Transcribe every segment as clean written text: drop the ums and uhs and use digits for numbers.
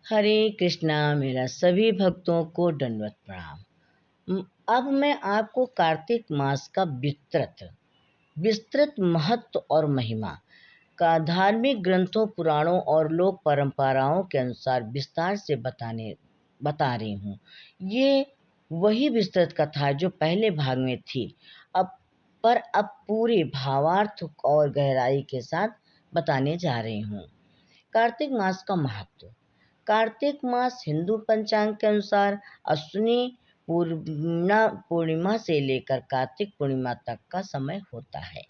हरे कृष्णा। मेरा सभी भक्तों को दंडवत प्रणाम। अब मैं आपको कार्तिक मास का विस्तृत महत्व और महिमा का धार्मिक ग्रंथों, पुराणों और लोक परंपराओं के अनुसार विस्तार से बता रही हूँ। ये वही विस्तृत कथा जो पहले भाग में थी, अब पूरे भावार्थ और गहराई के साथ बताने जा रही हूँ। कार्तिक मास का महत्व। कार्तिक मास हिंदू पंचांग के अनुसार अश्विनी पूर्णिमा से लेकर कार्तिक पूर्णिमा तक का समय होता है।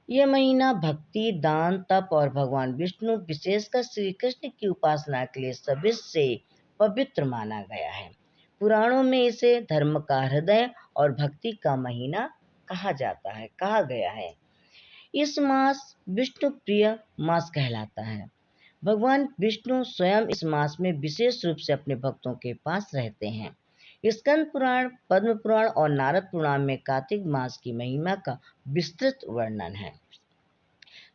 यह महीना भक्ति, दान, तप और भगवान विष्णु, विशेषकर श्री कृष्ण की उपासना के लिए सभी से पवित्र माना गया है। पुराणों में इसे धर्म का हृदय और भक्ति का महीना कहा गया है। इस मास विष्णु प्रिय मास कहलाता है। भगवान विष्णु स्वयं इस मास में विशेष रूप से अपने भक्तों के पास रहते हैं। स्कंद पुराण, पद्म पुराण और नारद पुराण में कार्तिक मास की महिमा का विस्तृत वर्णन है।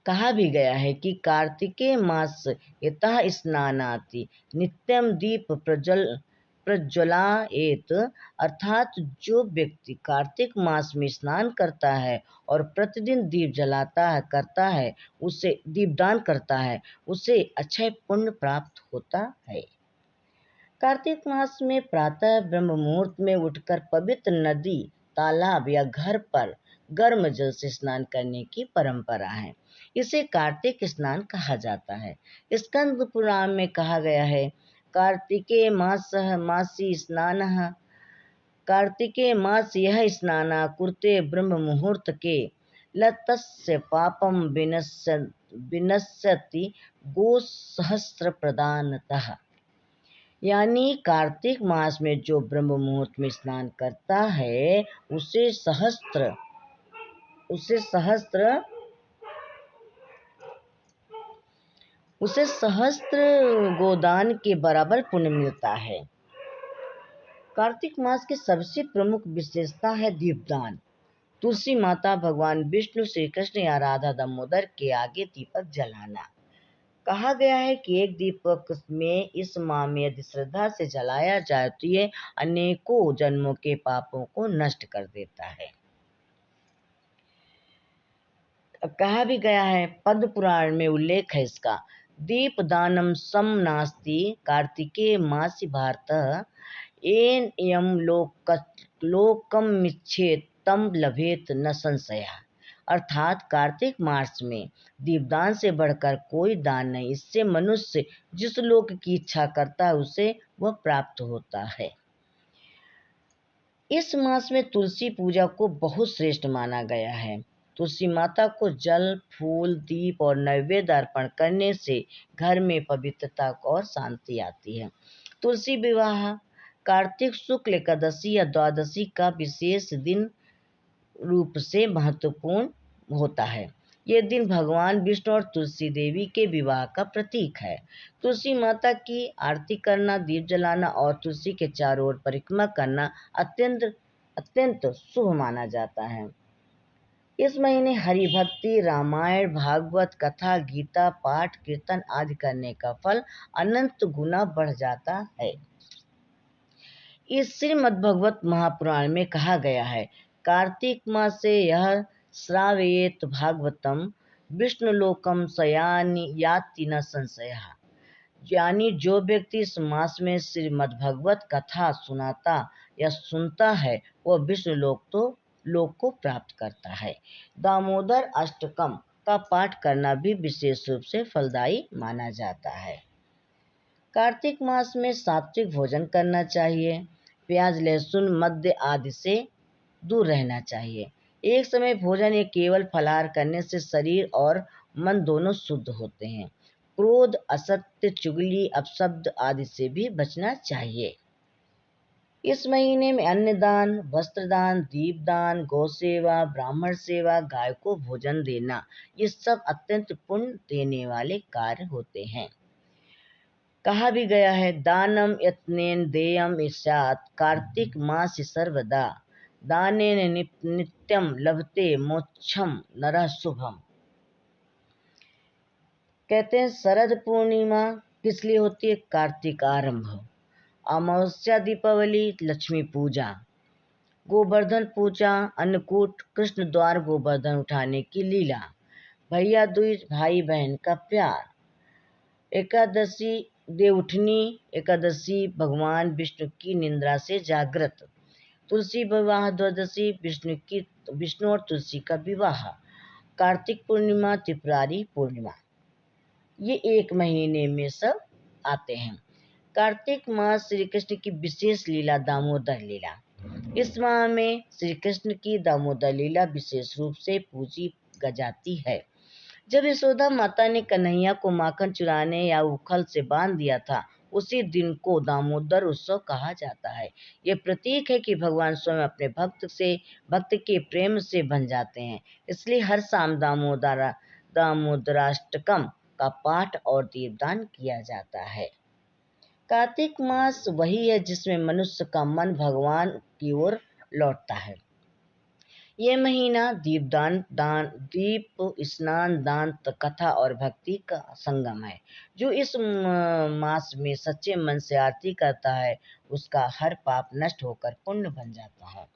कहा भी गया है कि कार्तिकेय मास यतः स्नानाति नित्यम दीप प्रज्वलायेत, अर्थात जो व्यक्ति कार्तिक मास में स्नान करता है और प्रतिदिन दीपदान करता है, उसे अक्षय पुण्य प्राप्त होता है। कार्तिक मास में प्रातः ब्रह्म मुहूर्त में उठकर पवित्र नदी, तालाब या घर पर गर्म जल से स्नान करने की परंपरा है। इसे कार्तिक स्नान कहा जाता है। स्कंद पुराण में कहा गया है, कार्तिके मासी स्नानः, कार्तिके मास यह स्नाना कुरुते ब्रह्म मुहूर्त के लतस्य पापम विनश्यति गोसहस्त्र प्रदानतः। यानी कार्तिक मास में जो ब्रह्म मुहूर्त में स्नान करता है उसे सहस्त्र गोदान के बराबर पुण्य मिलता है। कार्तिक मास की सबसे प्रमुख विशेषता है दीपदान। तुलसी माता, भगवान विष्णु, श्री कृष्ण या राधा दामोदर के आगे दीपक जलाना। कहा गया है कि एक दीपक में इस माह में यदि श्रद्धा से जलाया जाए तो ये अनेकों जन्मों के पापों को नष्ट कर देता है। कहा भी गया है, पद्म पुराण में उल्लेख है इसका, दीप दानम सम नास्ति कार्तिके मासी भारत एन यम लोकम मिच्छेत तम लभेत न संशय। अर्थात कार्तिक मास में दीपदान से बढ़कर कोई दान नहीं। इससे मनुष्य जिस लोक की इच्छा करता है उसे वह प्राप्त होता है। इस मास में तुलसी पूजा को बहुत श्रेष्ठ माना गया है। तुलसी माता को जल, फूल, दीप और नैवेद्य अर्पण करने से घर में पवित्रता और शांति आती है। तुलसी विवाह कार्तिक शुक्ल एकादशी या द्वादशी का विशेष दिन रूप से महत्वपूर्ण होता है। ये दिन भगवान विष्णु और तुलसी देवी के विवाह का प्रतीक है। तुलसी माता की आरती करना, दीप जलाना और तुलसी के चारों ओर परिक्रमा करना अत्यंत शुभ माना जाता है। इस महीने हरि भक्ति, रामायण, भागवत कथा, गीता पाठ, कीर्तन आदि करने का फल अनंत गुना बढ़ जाता है। इस श्रीमद्भगवत महापुराण में कहा गया है, कार्तिक मास से यह श्रावयेत भागवतम विष्णुलोकम सयानि याति न संशय। यानी जो व्यक्ति इस मास में श्रीमद्भगवत कथा सुनाता या सुनता है वह लोक को प्राप्त करता है। दामोदर अष्टकम का पाठ करना भी विशेष रूप से फलदायी माना जाता है। कार्तिक मास में सात्विक भोजन करना चाहिए। प्याज, लहसुन, मद्य आदि से दूर रहना चाहिए। एक समय भोजन या केवल फलाहार करने से शरीर और मन दोनों शुद्ध होते हैं। क्रोध, असत्य, चुगली, अपशब्द आदि से भी बचना चाहिए। इस महीने में अन्नदान, वस्त्रदान, दीपदान, गौसेवा, ब्राह्मण सेवा, गाय को भोजन देना, ये सब अत्यंत पुण्य देने वाले कार्य होते हैं। कहा भी गया है, दानम यत्नेन देयम स्यात् कार्तिक मास सर्वदा दानेन नित्यम लभते मोक्षम नरः शुभम। कहते हैं, शरद पूर्णिमा किस लिए होती है? कार्तिक आरंभ, अमावस्या, दीपावली, लक्ष्मी पूजा, गोवर्धन पूजा, अन्नकूट, कृष्ण द्वार गोवर्धन उठाने की लीला, भैया दूज, भाई बहन का प्यार, एकादशी, देवउठनी एकादशी, भगवान विष्णु की निंद्रा से जागृत, तुलसी विवाह द्वादशी, विष्णु और तुलसी का विवाह, कार्तिक पूर्णिमा, त्रिपुरारी पूर्णिमा। ये एक महीने में सब आते हैं। कार्तिक मास श्री कृष्ण की विशेष लीला दामोदर लीला। इस माह में श्री कृष्ण की दामोदर लीला विशेष रूप से पूजी जाती है। जब यशोदा माता ने कन्हैया को माखन चुराने या उखल से बांध दिया था, उसी दिन को दामोदर उत्सव कहा जाता है। ये प्रतीक है कि भगवान स्वयं अपने भक्त के प्रेम से बन जाते हैं। इसलिए हर शाम दामोदराष्टकम का पाठ और दीपदान किया जाता है। कार्तिक मास वही है जिसमें मनुष्य का मन भगवान की ओर लौटता है। ये महीना दीप स्नान, दान, कथा और भक्ति का संगम है। जो इस मास में सच्चे मन से आरती करता है, उसका हर पाप नष्ट होकर पुण्य बन जाता है।